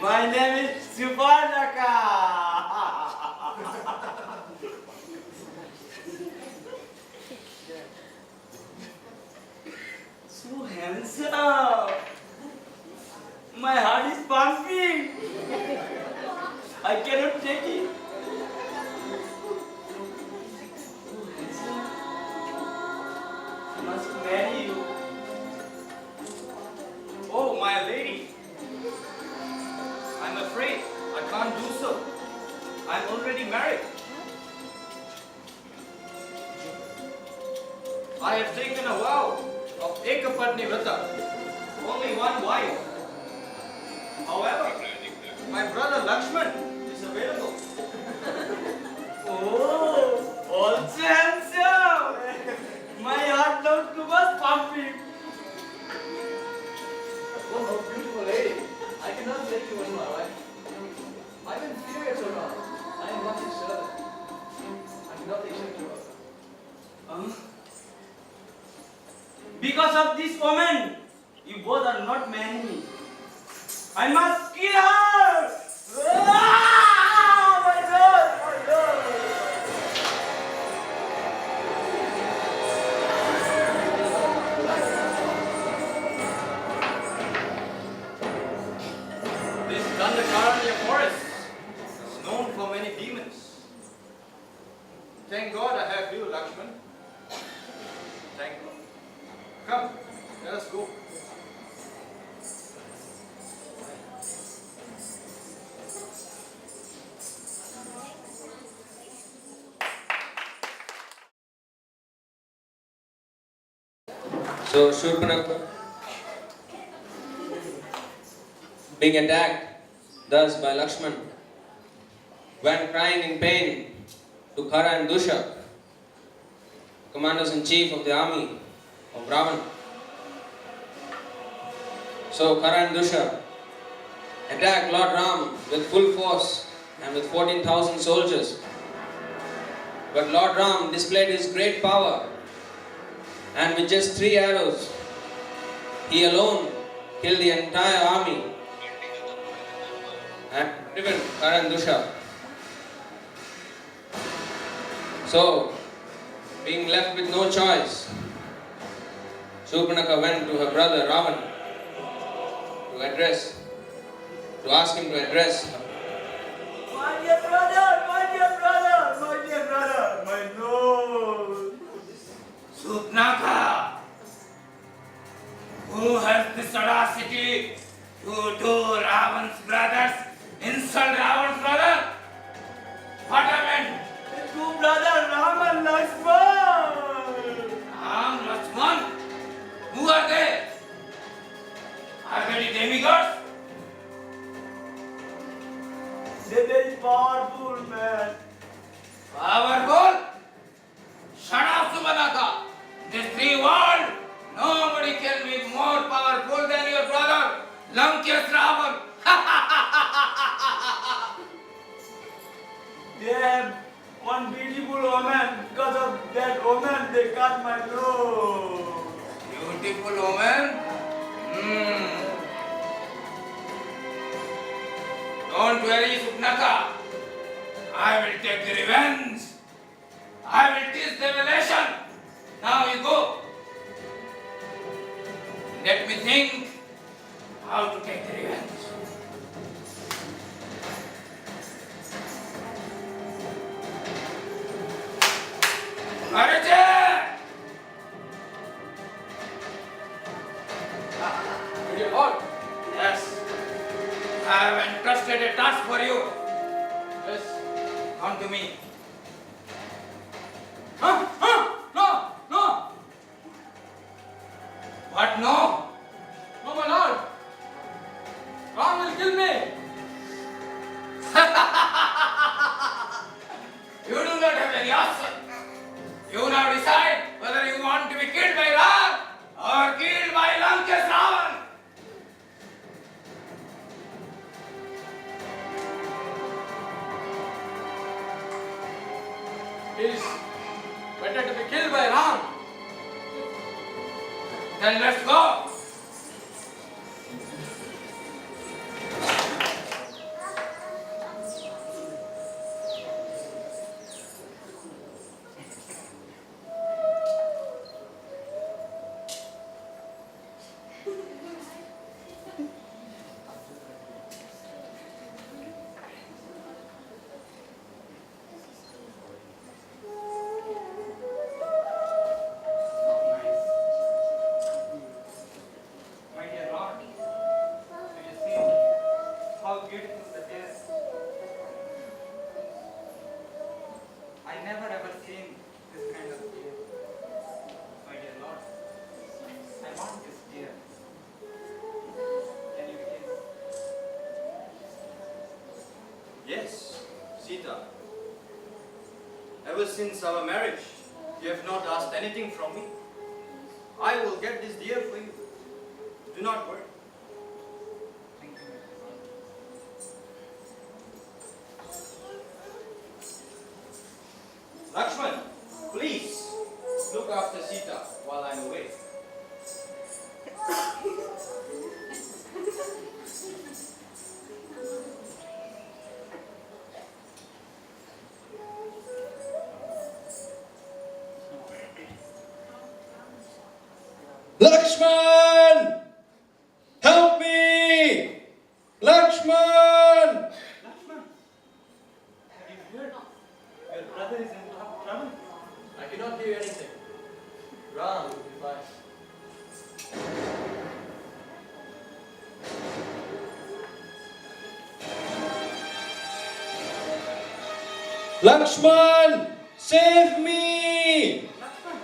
My name is Subarnaka. So handsome. My heart is pumping. I cannot take it. So handsome. I must marry you. Oh, my lady. I'm afraid I can't do so. I'm already married. I have taken a vow of Ekapatni Vrata, only one wife. However, my brother Lakshman is available. Oh, also handsome. My heart now too much pumping. Oh, how beautiful lady. I cannot take you as my wife. I'm inferior to her. I am not his servant. I cannot accept you. Huh? Because of this woman, you both are not marrying me. I must kill her! Ah, my God, my God. This Dandakaranya forest is known for many demons. Thank God I have you, Lakshman. Thank God. Come, let us go. So Shurpanakha, being attacked thus by Lakshman, went crying in pain to Khara and Dusha, commanders-in-chief of the army of Ravan. So Khara and Dusha attacked Lord Ram with full force and with 14,000 soldiers. But Lord Ram displayed his great power, and with just 3 arrows, he alone killed the entire army and driven Khara and Dusha. So, being left with no choice, Shurpanakha went to her brother Ravan to ask him to address her. My dear brother, my dear brother, my dear brother, my nose. Shurpanakha, who has this audacity to do Ravan's brothers, insult Ravan's brother? What happened? The two brothers, Ram and Lakshman. Ram, Lakshman? Who are they? Are they demigods? They're very powerful, man. Powerful? Shut up, Subarnaka. This free world, nobody can be more powerful than your brother, Lankesh Ravan. They have one beautiful woman. Because of that woman, they cut my nose. Beautiful woman? Don't worry, Shurpanakha. I will take the revenge. I will teach them a lesson. Now you go. Let me think how to take the revenge. Maharaja! Dear Lord, Yes, I have entrusted a task for you. Yes. Come to me. Huh? No! No! What no? No, my lord. Ram will kill me. You do not have any option. You now decide whether you want to be killed by Ram or killed by Lankesh Ravan. It is better to be killed by Ram. Then let's go. My dear Lord, do you see how beautiful the deer? I never ever seen this kind of deer. My dear Lord, I want this deer. Can you please? Yes, Sita. Ever since our marriage, you have not asked anything from me. I will get this deer for you. Do not worry. Thank you. Lakshman, please look after Sita while I'm away. Lakshman! Help me! Lakshman! Lakshman, have you heard? Your brother is in trouble. I cannot hear anything. Ram will be fine. Lakshman! Save me! Lakshman,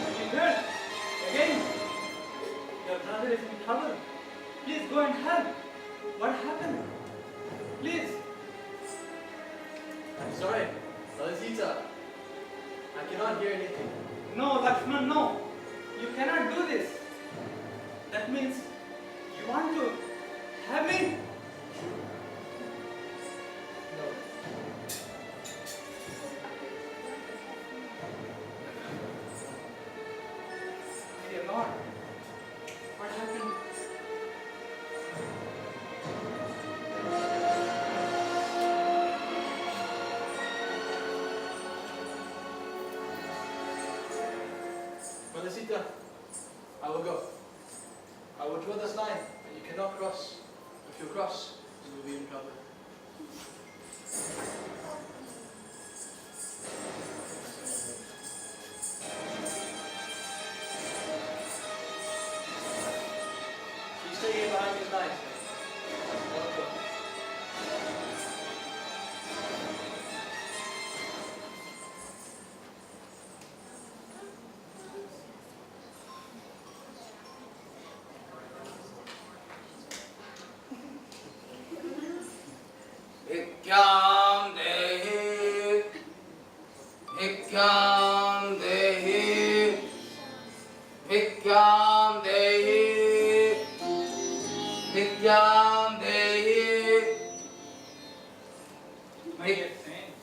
have you heard? Again, your brother is in trouble. Please go and help. What happened? Please. I'm sorry, Mother Sita. I cannot hear anything. No, Lakshman, no. You cannot do this. That means you want to have me? No. Dear Lord, what happened? Mother Sita, I will go. I will draw this line, and you cannot cross. If you cross, you will be in trouble. You stay here behind these lines. I will go. Vikyam Dehi, Vikyam Dehi, Vikyam Dehi, Vikyam Dehi. My dear saint,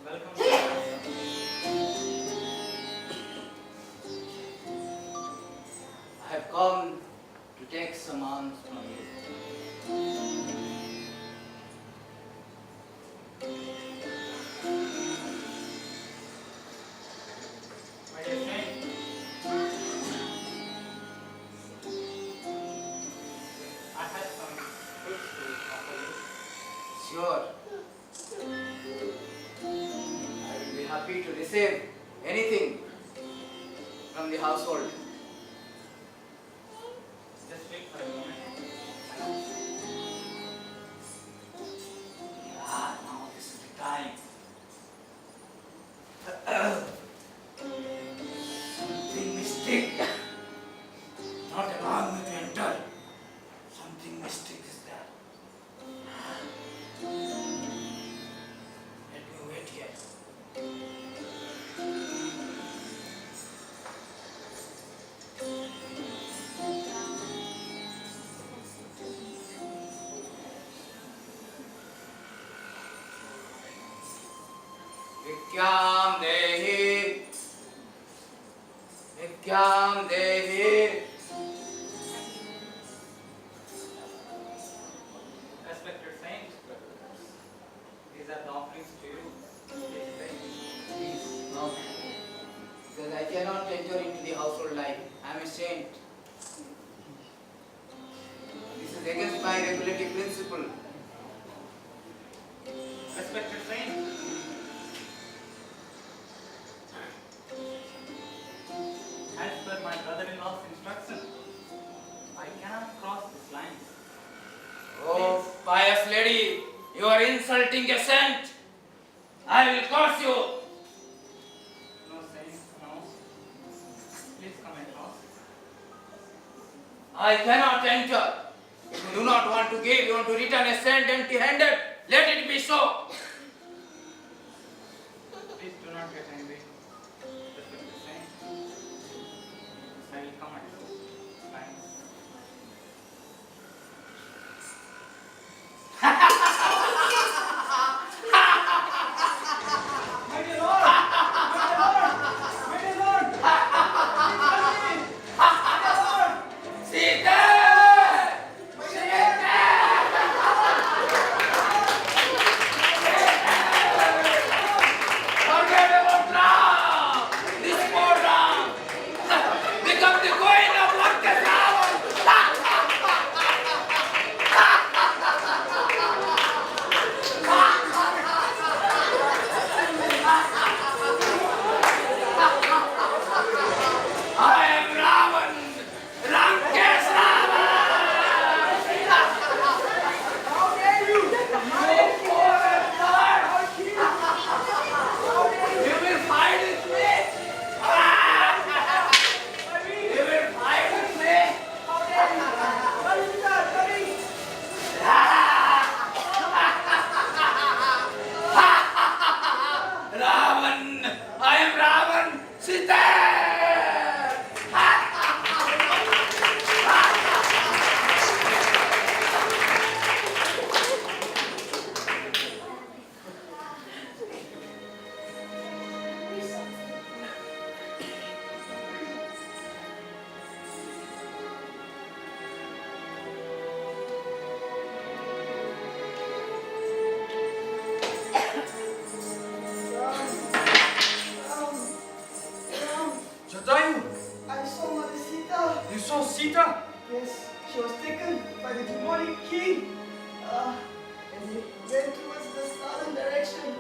welcome to I have come to take some alms from you. My dear saint, I have some fruits to offer you. Sure. I will be happy to receive anything from the household. Just wait for a moment. Vikyam Dehi. Vikyam Dehi. Respected saints, these are the offerings to you. Please, no. Because I cannot enter into the household life. I am a saint. This is against my regulative principle. Respected saints, as per my brother-in-law's instruction, I cannot cross this line. Oh, pious lady, you are insulting a saint. I will curse you. No saints, no. Please come and cross. I cannot enter. If you do not want to give, you want to return a saint empty-handed, let it be so. Please do not get angry. Respected saints, I will come and cross this line. Sita! Forget about Ram! This poor Ram! Become the queen of Lanka. I am Ravan! Lankesh Ravan! How dare you! You will fight with me! You will fight with me! Ravan! I am Ravan! Sita! Jatayu, I saw Mother Sita. you saw Sita? Yes, she was taken by the demonic king. And he went towards the southern direction.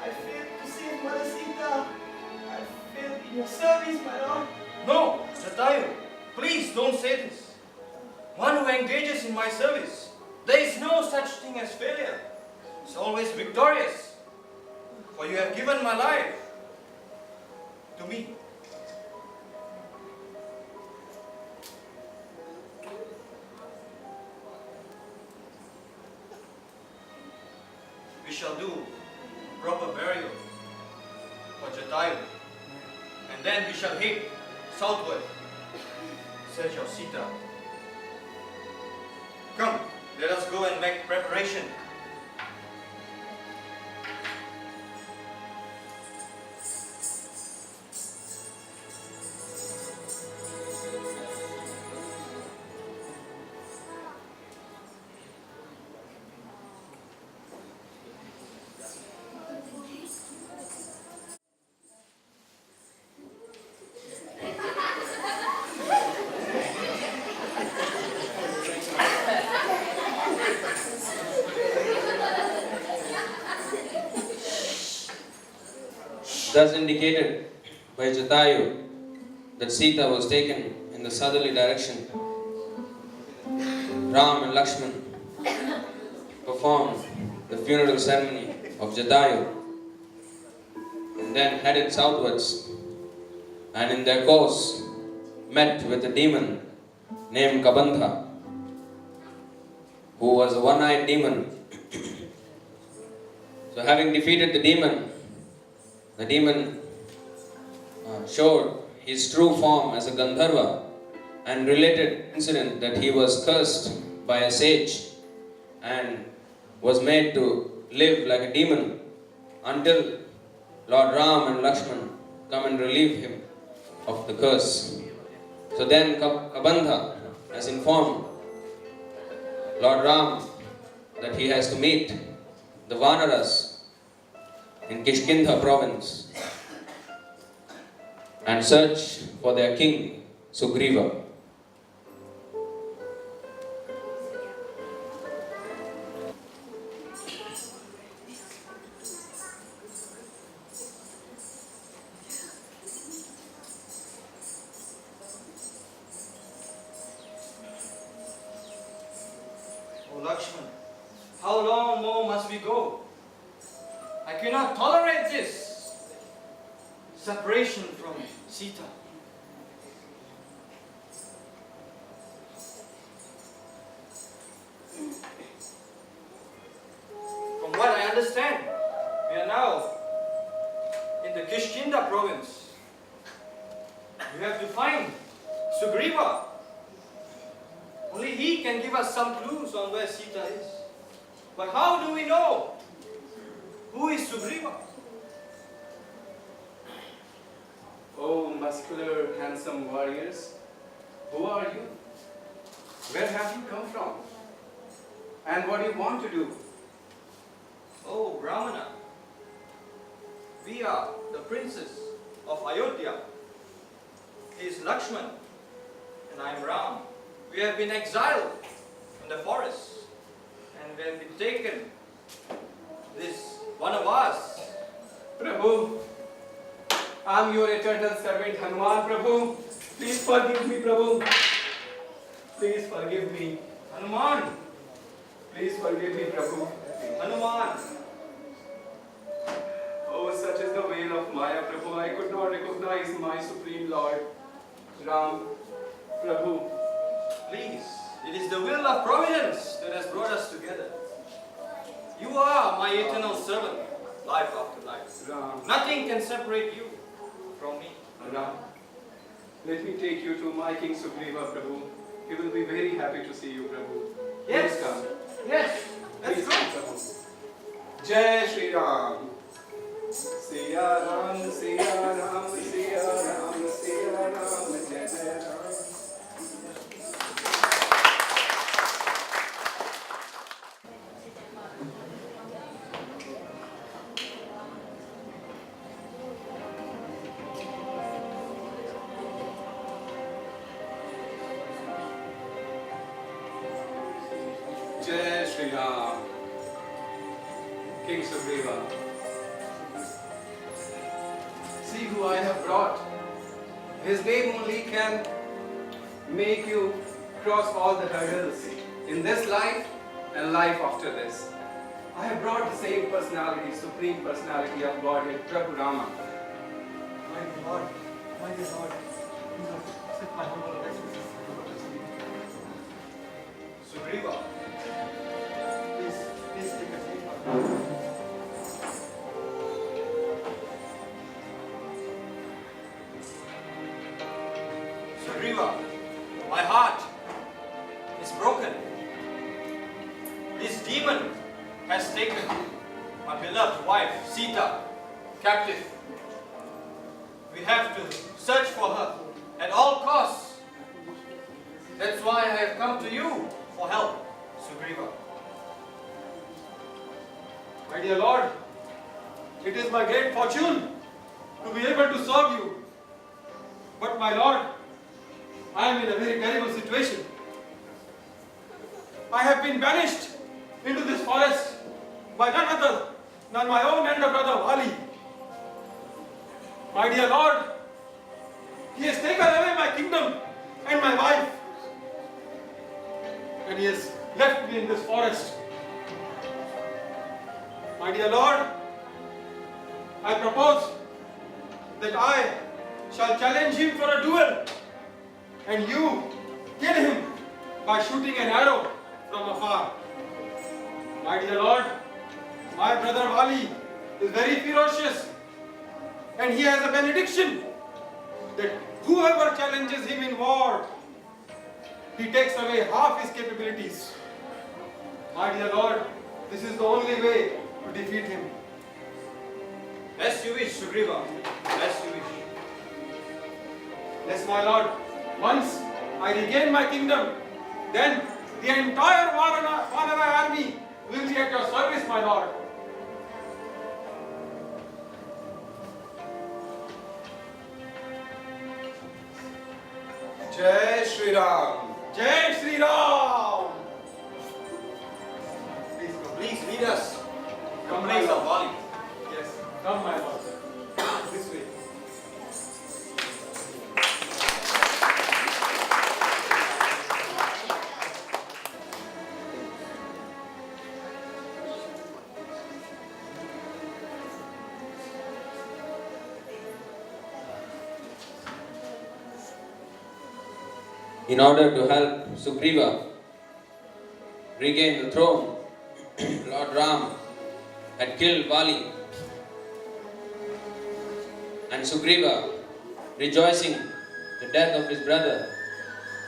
I failed to save Mother Sita. I failed in your service, my lord. No, Jatayu, please don't say this. One who engages in my service, there is no such thing as failure. It's always victorious. For you have given my life to me. We shall do proper burial for Jatayu, and then we shall head southward, search of Sita. Come, let us go and make preparation. Thus indicated by Jatayu that Sita was taken in the southerly direction. Ram and Lakshman performed the funeral ceremony of Jatayu and then headed southwards, and in their course met with a demon named Kabandha, who was a one-eyed demon. So having defeated the demon showed his true form as a Gandharva and related incident that he was cursed by a sage and was made to live like a demon until Lord Ram and Lakshman come and relieve him of the curse. So then Kabandha has informed Lord Ram that he has to meet the Vanaras in Kishkindha province and search for their king, Sugriva. Oh Lakshman, how long more must we go? I cannot tolerate this separation from Sita. From what I understand, we are now in the Kishkinda province. We have to find Sugriva. Only he can give us some clues on where Sita is. But how do we know who is Sugriva? Oh, muscular, handsome warriors, who are you? Where have you come from? And what do you want to do? Oh, Brahmana. We are the princes of Ayodhya. He is Lakshman and I am Ram. We have been exiled in the forest and we have been taken this Vanavas. Prabhu, I'm your eternal servant Hanuman, Prabhu. Please forgive me, Prabhu. Please forgive me. Hanuman! Please forgive me, Prabhu. Hanuman! Oh, such is the veil of Maya, Prabhu. I could not recognize my Supreme Lord, Ram, Prabhu. Please, it is the will of Providence that has brought us together. You are my eternal servant, life after life. Ram, Nothing can separate you from me. Ram, let me take you to my King Sugriva, Prabhu. He will be very happy to see you, Prabhu. Yes. Please come. Yes, let's Please go. come, Prabhu. Jai Shri Ram. Siya Ram, Siya Ram, Siya Ram, Siya Ram, Jai Jai Ram. Jai Shri Ram, King Sugriva. See who I have brought. His name only can make you cross all the hurdles in this life and life after this. I have brought the same personality, supreme personality of Godhead, Prabhu Rama. My Lord, accept my humble obeisances. Sugriva. Please take a seat. Sugriva, my heart is broken. This demon has taken my beloved wife, Sita, captive. We have to search for her at all costs. That's why I have come to you for help, Sugriva. My dear Lord, it is my great fortune to be able to serve you. But my Lord, I am in a very terrible situation. I have been banished into this forest by none other than my own elder brother Vali. My dear Lord, he has taken away my kingdom and my wife. And he has left me in this forest. My dear Lord, I propose that I shall challenge him for a duel and you kill him by shooting an arrow from afar. My dear Lord, my brother Vali is very ferocious and he has a benediction that whoever challenges him in war, he takes away half his capabilities. My dear Lord, this is the only way to defeat him. As you wish, Sugriva. As you wish. Yes, my lord. Once I regain my kingdom, then the entire Vanara army will be at your service, my lord. Jai Shri Ram. Jai Shri Ram! Please lead us. Come, Come, my place of lord. Bali. Yes, come, my lord. This way. In order to help Sugriva regain the throne, Lord Ram had killed Vali. And Sugriva, rejoicing the death of his brother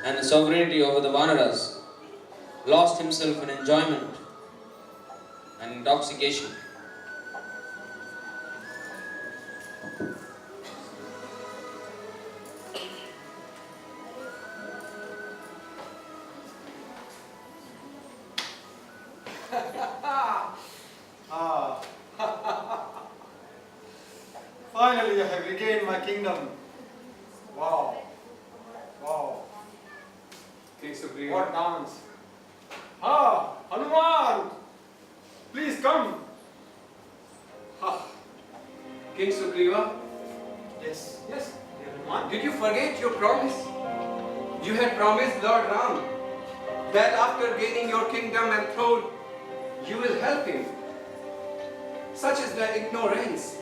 and the sovereignty over the Vanaras, lost himself in enjoyment and intoxication. Finally, I have regained my kingdom. Wow. Wow. King Sugriva. What dance. Ah, Hanuman! Please come. King Sugriva, Yes, yes, dear Hanuman. did you forget your promise? You had promised Lord Ram that after gaining your kingdom and throne, you will help him. Such is the ignorance.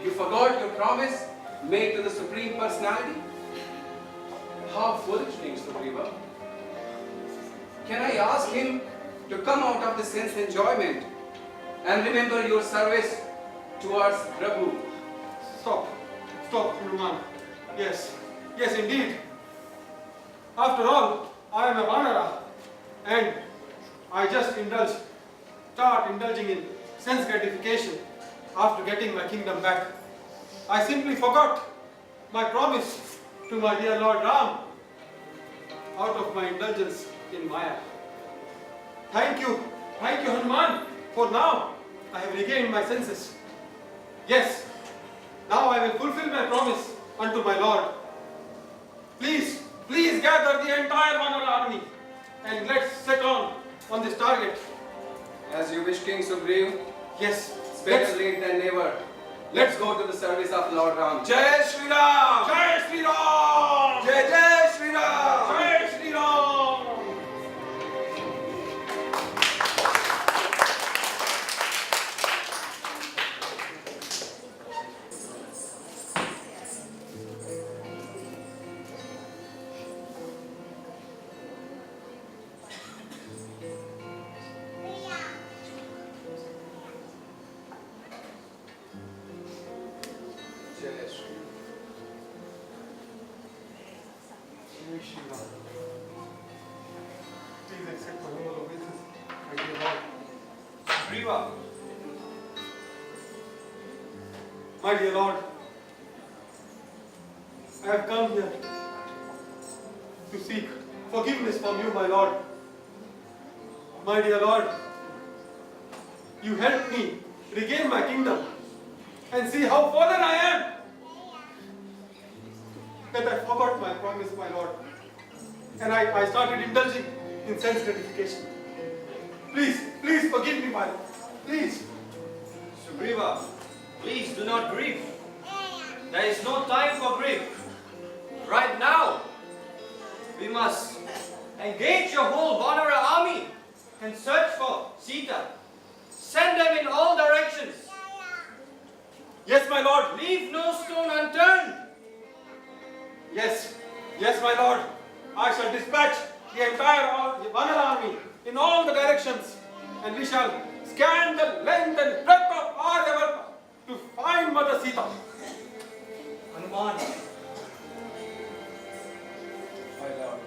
You forgot your promise made to the Supreme Personality? How foolish, King Sugriva. Can I ask him to come out of the sense enjoyment and remember your service towards Prabhu? Stop. Stop, Hanuman. Yes, yes, indeed. After all, I am a Vanara and I just start indulging in sense gratification after getting my kingdom back. I simply forgot my promise to my dear Lord Ram out of my indulgence in Maya. Thank you, Hanuman, for now I have regained my senses. Yes, now I will fulfill my promise unto my Lord. Please gather the entire Vanara army and let's set on this target. As you wish, King Sugriva. Yes, It's better late than never. Let's go to the service of Lord Ram. Jai Shri Ram! Jai Shri Ram! Jai Jai Shri Ram! Jai Shri Ram! Jai Shri Ram. Jai Shri Ram. Please accept my humble obeisance, my dear Lord. Sugriva. My dear Lord, I have come here to seek forgiveness from you, my Lord. My dear Lord, you helped me regain my kingdom and see how fallen I am. That I forgot my promise, my Lord. And I started indulging in sense gratification. Please forgive me, my Lord. Please. Sugriva, please do not grieve. There is no time for grief. Right now, we must engage your whole Vanara army and search for Sita. Send them in all directions. Yes, my Lord. Leave no stone unturned. Yes, my Lord. I shall dispatch the entire Vanara army in all the directions, and we shall scan the length and breadth of Aryavarta to find Mother Sita. Hanuman. My Lord,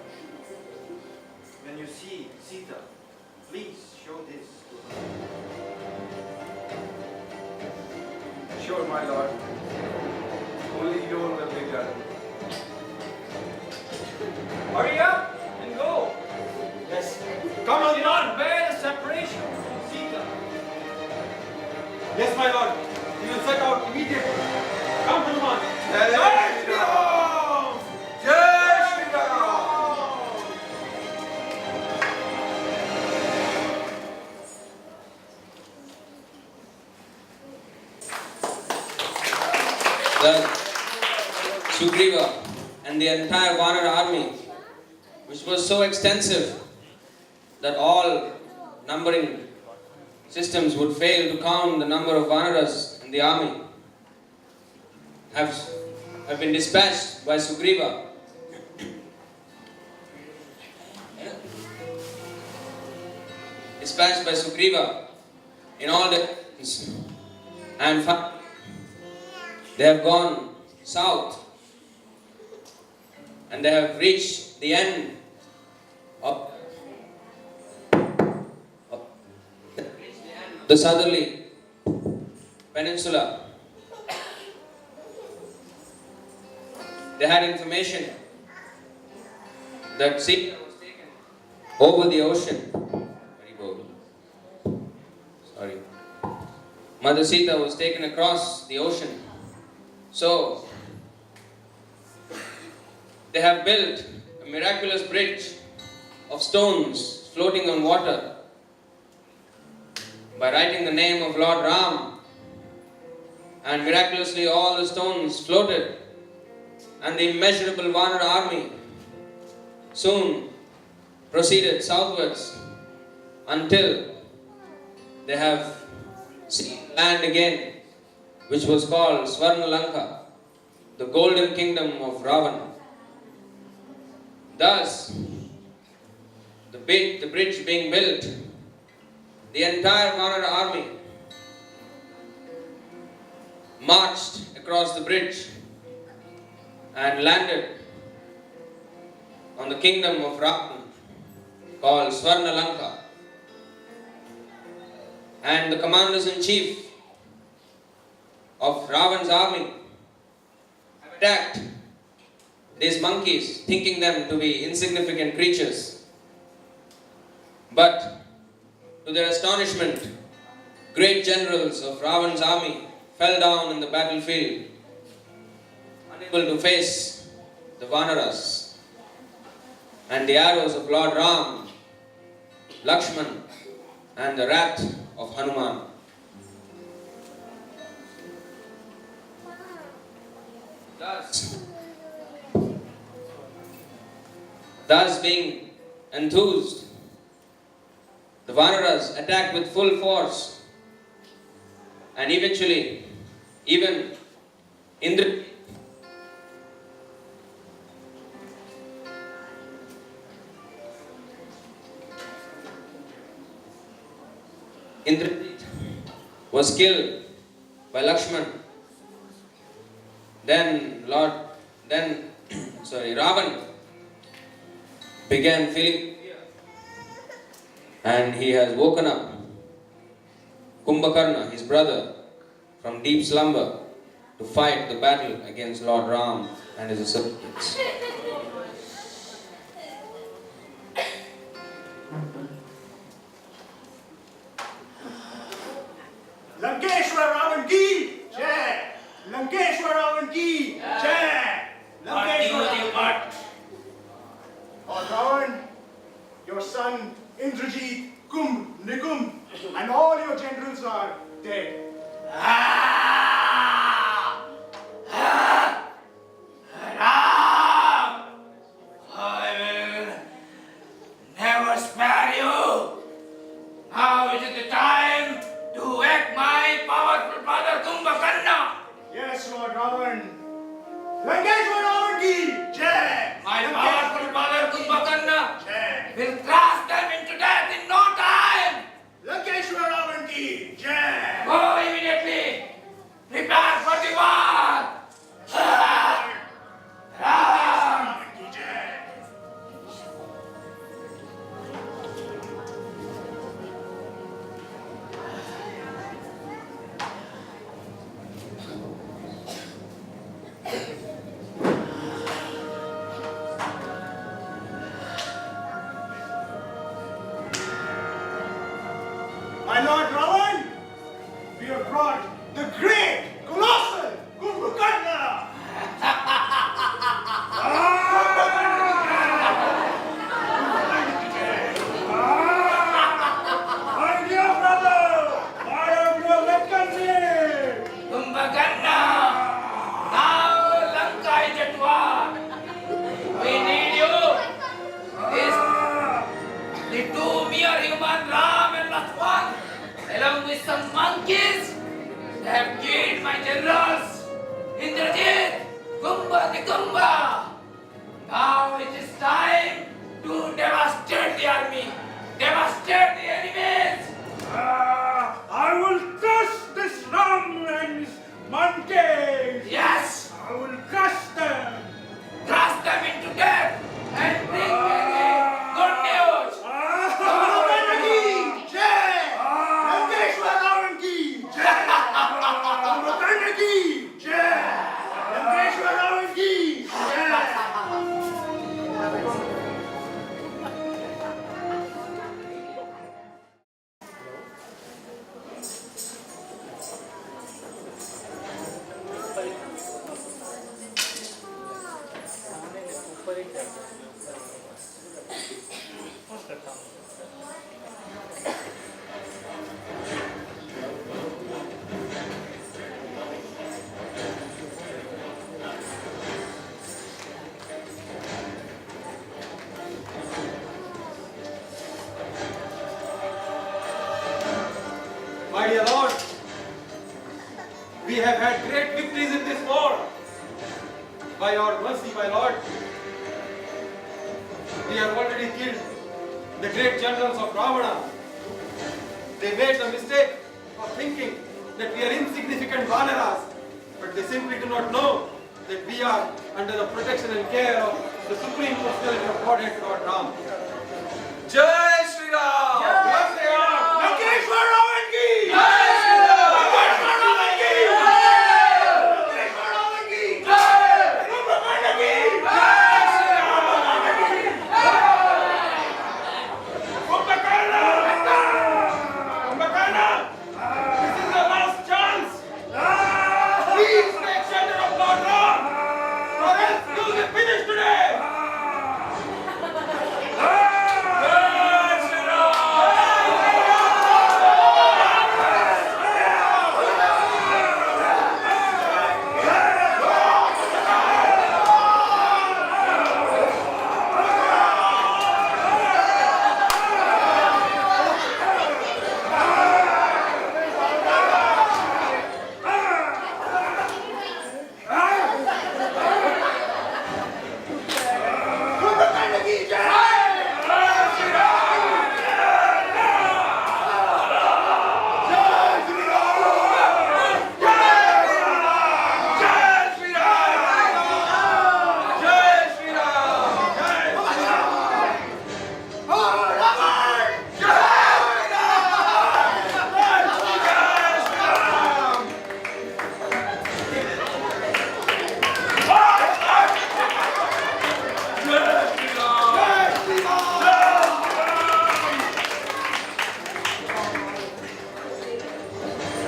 when you see Sita, please show this to her. sure, my lord. Only your will be done. Hurry up and go. Yes. Come I on, cannot bear the separation from Sita. Yes, my lord. We will set out immediately. Come, Hanuman. Jai Shri Ram! Jai Shri Ram! Thus, Sugriva and the entire Vanara army, which was so extensive that all numbering systems would fail to count the number of Vanaras in the army, have been dispatched by Sugriva. Dispatched by Sugriva in all directions, and they have gone south and they have reached the end of the southerly peninsula. They had information that Sita was taken over the ocean. Sorry. Mother Sita was taken across the ocean. So, they have built a miraculous bridge of stones floating on water by writing the name of Lord Ram, and miraculously all the stones floated, and the immeasurable Vanara army soon proceeded southwards until they have seen land again, which was called Swarna Lanka, the golden kingdom of Ravana. Thus, the bridge being built, the entire Vanara army marched across the bridge and landed on the kingdom of Ravana called Swarna Lanka. And the commanders-in-chief of Ravana's army attacked these monkeys, thinking them to be insignificant creatures. But to their astonishment, great generals of Ravana's army fell down in the battlefield, unable to face the Vanaras. And the arrows of Lord Ram, Lakshman, and the wrath of Hanuman. Thus being enthused, the Vanaras attacked with full force, and eventually even Indrajit was killed by Lakshman. Then Ravan began feeling fear, and he has woken up Kumbhakarna, his brother, from deep slumber to fight the battle against Lord Ram and his associates. Lankeshwar Ravan ki jai! Lankeshwar Ravan ki jai! Lankeshwar What? Lord Ravan, your son Indrajit, Kumbh, Nikum, and all your generals are dead. Ram! I will never spare you. Now is it the time to wake my powerful father Kumbhakarna. Yes, Lord Ravan. Lankeshwar Ravan ki jai! My powerful father Kumbhakarna Jai! will crush them into death in no time. Lankeshwar Ravan ki jai! Go immediately. Prepare for the war. Ram! Ravan ki jai! brought the great, colossal Kumbhakarna. My dear brother, I am your reckoning. Kumbhakarna, now Lanka is at war. We need you. The two mere human Ram and Lakshman, along with some monkeys, they have killed my generals, Indrajit, Kumbha, Nikumba. Now it is time to devastate the army, devastate the enemies. I will crush this Ram and his monkeys. Yes, I will crush them. crush them into death and bring me good news. My dear Lord, we have had great victories in this war. By your mercy, my Lord, we have already killed the great generals of Ravana. They made the mistake of thinking that we are insignificant Vanaras, but they simply do not know that we are under the protection and care of the Supreme Personality of Godhead, Lord Ram. Jai Shri Ram! Yes, they are. Lankeshwar Ravan ki! Lankeshwar Ravan ki! Lankeshwar Ravan ki! Kumbhakarna ki! Jai Shri Ram! Kumbhakarna! Kumbhakarna! This is the last chance! Please take shelter of Lord Ram! Or else you will be finished today! Jai Shri Ram! Kumbhakarna ki jai! Jai Shri Ram! Jai Shri Ram! Jai Shri Ram! Jai Shri Ram! Jai Shri Ram! Oh, Raman! Jai Shri Ram! Jai Shri Ram! Jai Shri Ram! Jai Shri Ram!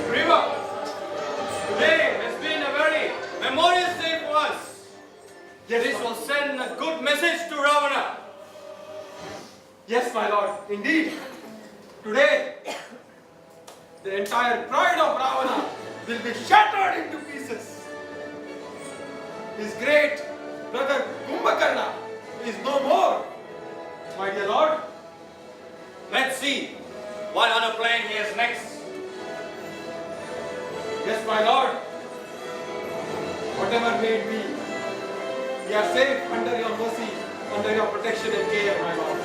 Riva, today has been a very memorial day for us. This will send a good message to Ravana. Yes, my lord, indeed. Today, the entire pride of Ravana will be shattered into pieces. His great brother Kumbhakarna is no more. My dear lord, Let's see what other plan he has next. yes, my lord, whatever may it be, we are safe under your mercy, under your protection and care, my lord.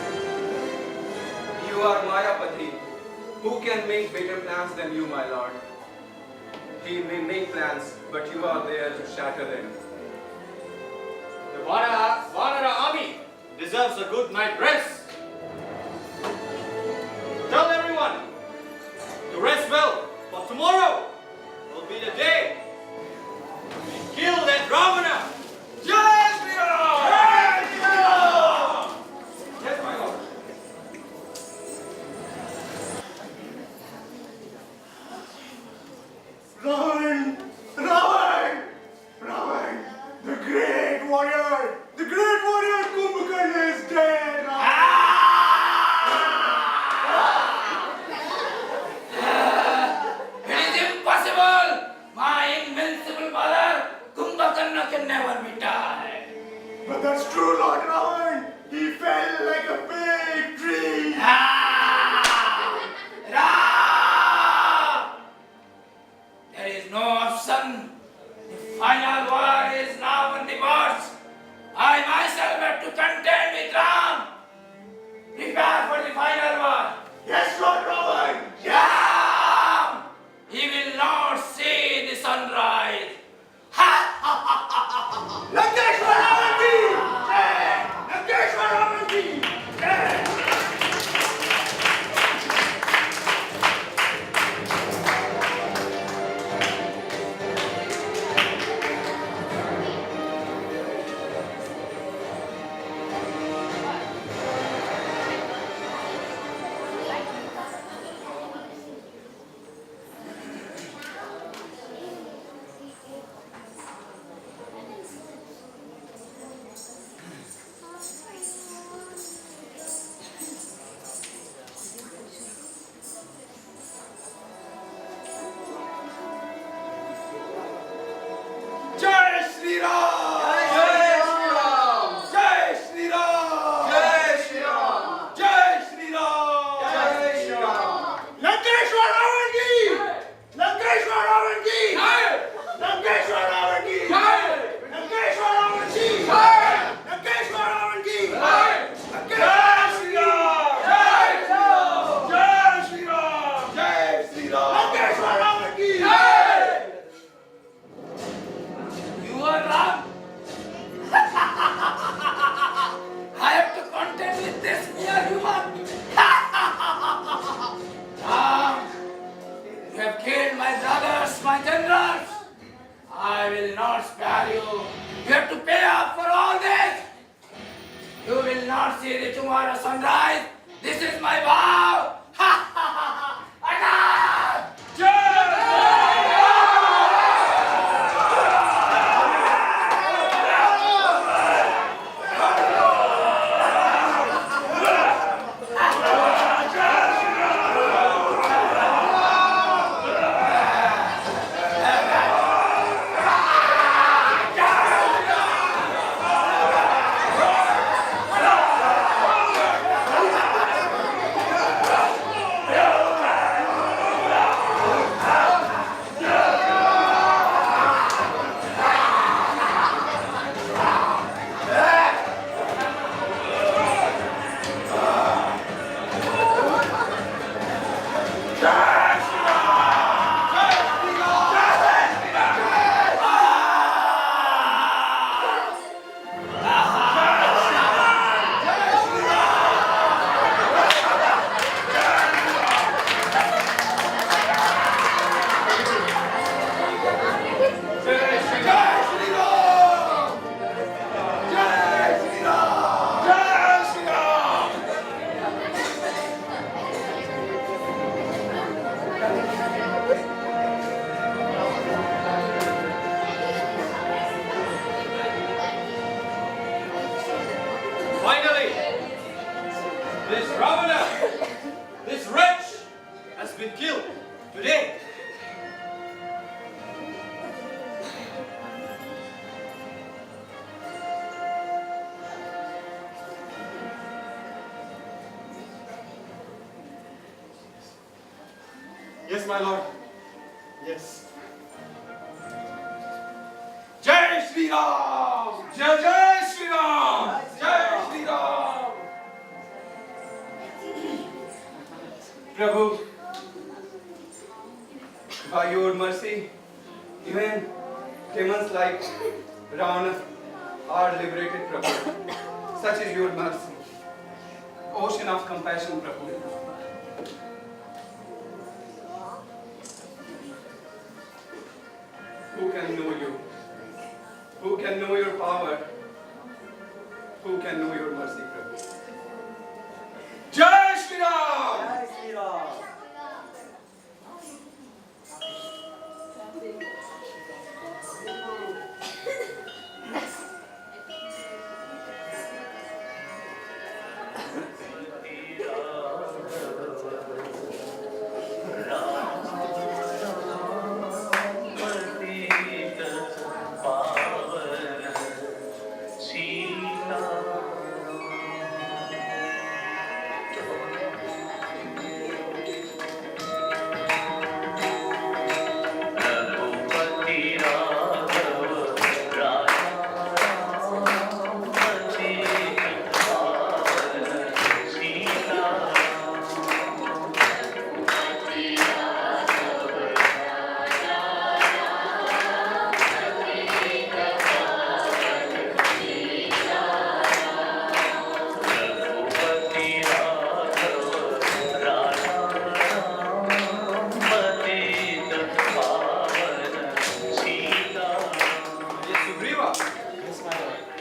You are Mayapati. Who can make better plans than you, my lord? He may make plans, but you are there to shatter them. The Vanara army deserves a good night rest. Tell everyone to rest well, for tomorrow will be the day we kill that Ravana. Jai Shri Ram! Jai Shri Ram! Yes, my lord. This is my vow. Ha ha ha ha. Attack! Finally, this Ravana, this wretch, has been killed today. Yes, my lord. Yes. Jai Shri Ram! Jai Jai Shri Ram! Jai Shri Ram! Prabhu, by your mercy, even demons like Ravana are liberated, Prabhu. Such is your mercy. Ocean of compassion, Prabhu. Who can know you? Who can know your power? Who can know your mercy, Prabhu? Jai Shri Ram!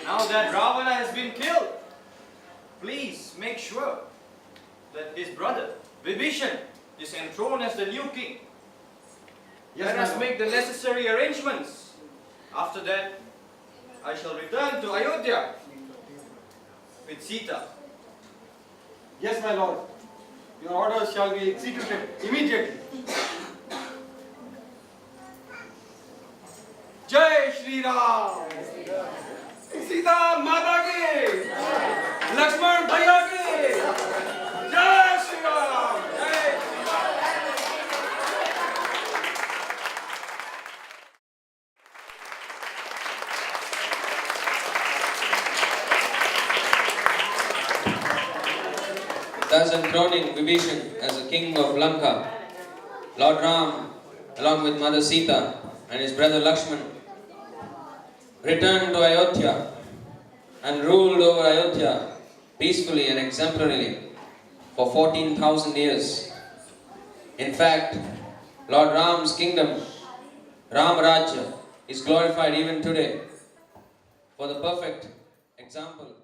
Now that Ravana has been killed, please make sure that his brother, Vibhishan, is enthroned as the new king. Yes, Let my us lord. make the necessary arrangements. After that, I shall return to Ayodhya with Sita. Yes, my lord. Your orders shall be executed immediately. Jai Shri Ram! Sita Mata ki! Lakshman Bhaiya ki! Jai Shri Ram! Jai Shri Ram! Thus enthroning Vibhishan as the king of Lanka, Lord Ram, along with Mother Sita and his brother Lakshman, returned to Ayodhya and ruled over Ayodhya peacefully and exemplarily for 14,000 years. In fact, Lord Ram's kingdom, Ram Rajya, is glorified even today for the perfect example